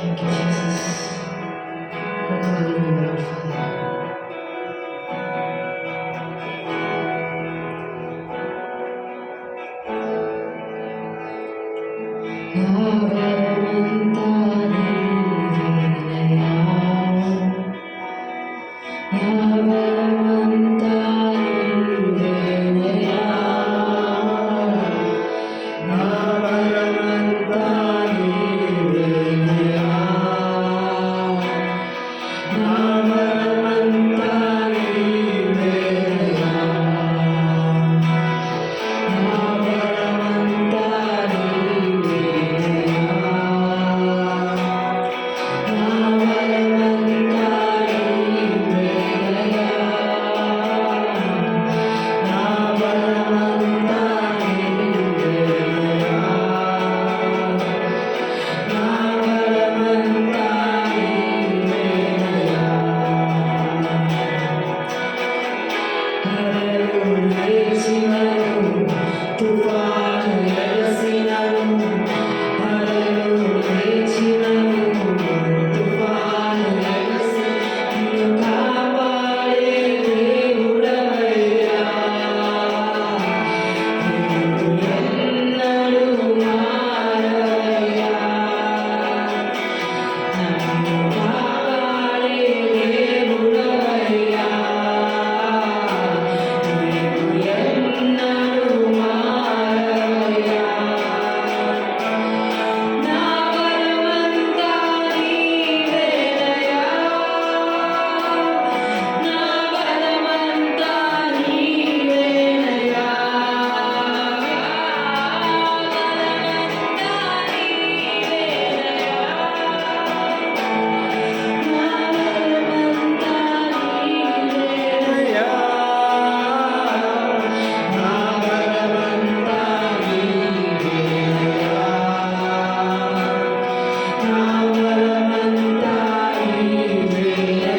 Thank you, Jesus. Hallelujah, Father. Navaranta Nivinaya, Navaranta Nivinaya, Navaranta Nivinaya, Navaranta Nivinaya, Navaranta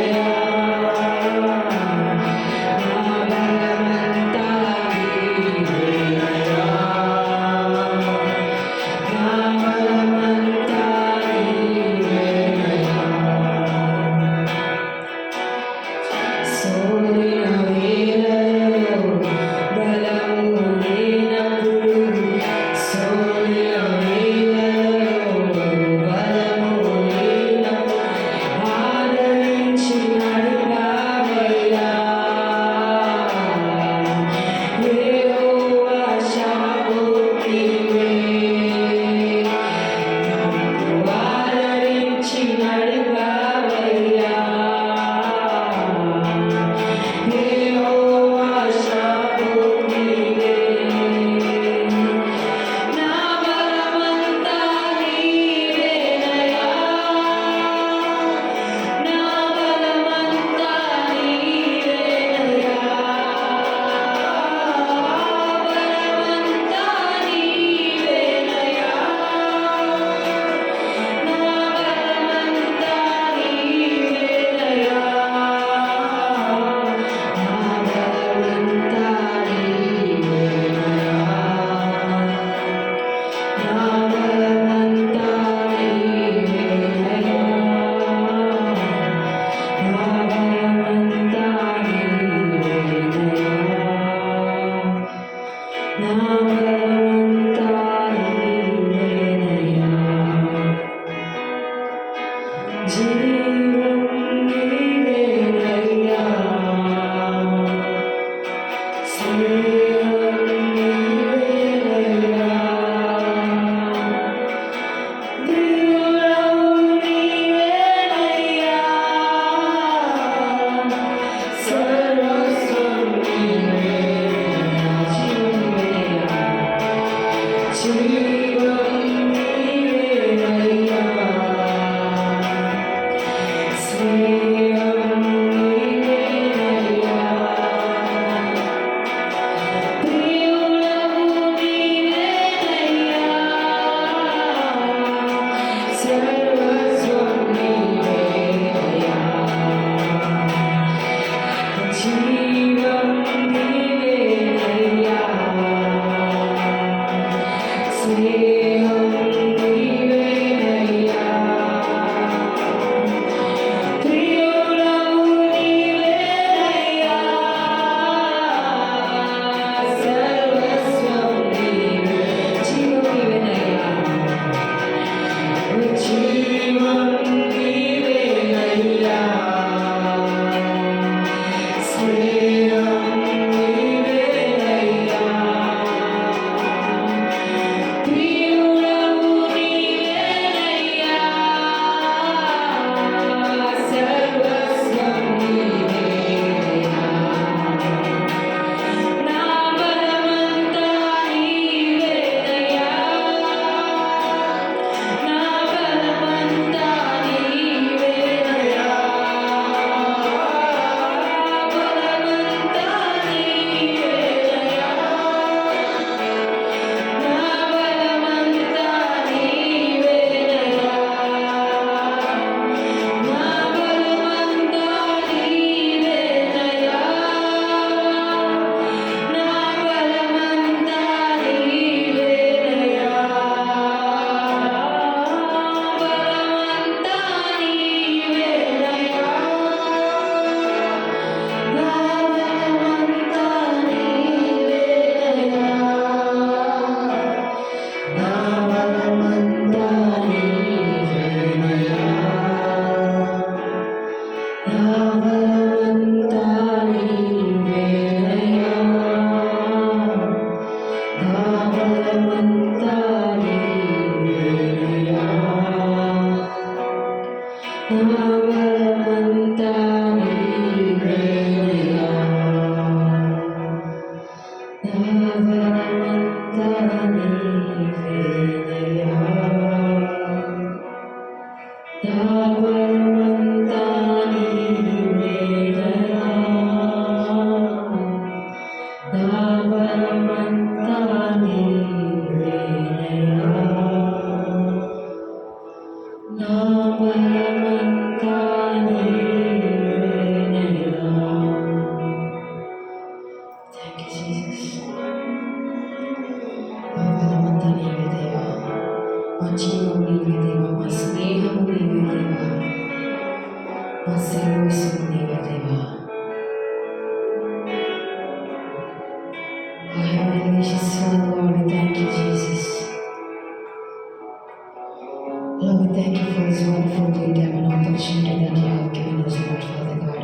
Lord, we thank you for this wonderful day, time, and opportunity that you have given us, Lord, Father God.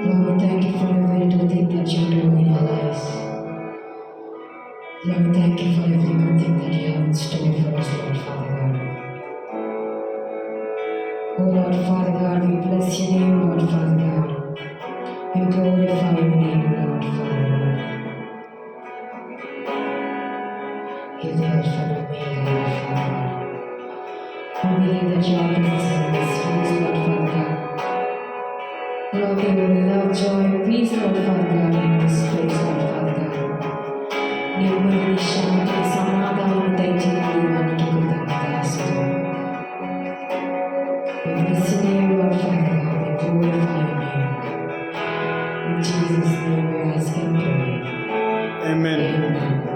Lord, we thank you for every good thing that you're doing in our lives. Lord, we thank you for every good thing that you have in store for us, Lord, Father God. Oh, Lord, Father God, we bless your name, Lord, Father God. We glorify your name, Lord, Father God. You're the Alpha and Omega, Lord, Father God. We believe that you are present in this place, Lord, Father God. Lord, we will love, joy, and peace, Lord, Father God, in this place, Lord, Father God. ನೆಮ್ಮದಿ ಶಾಂತಿ ಸಮಾಧಾನದ ಜೀವನವನ್ನು ಕೊಡುವಂತಹ we bless your name, Lord, Father God. We glorify your name. In Jesus' name we ask and pray. Amen. Amen.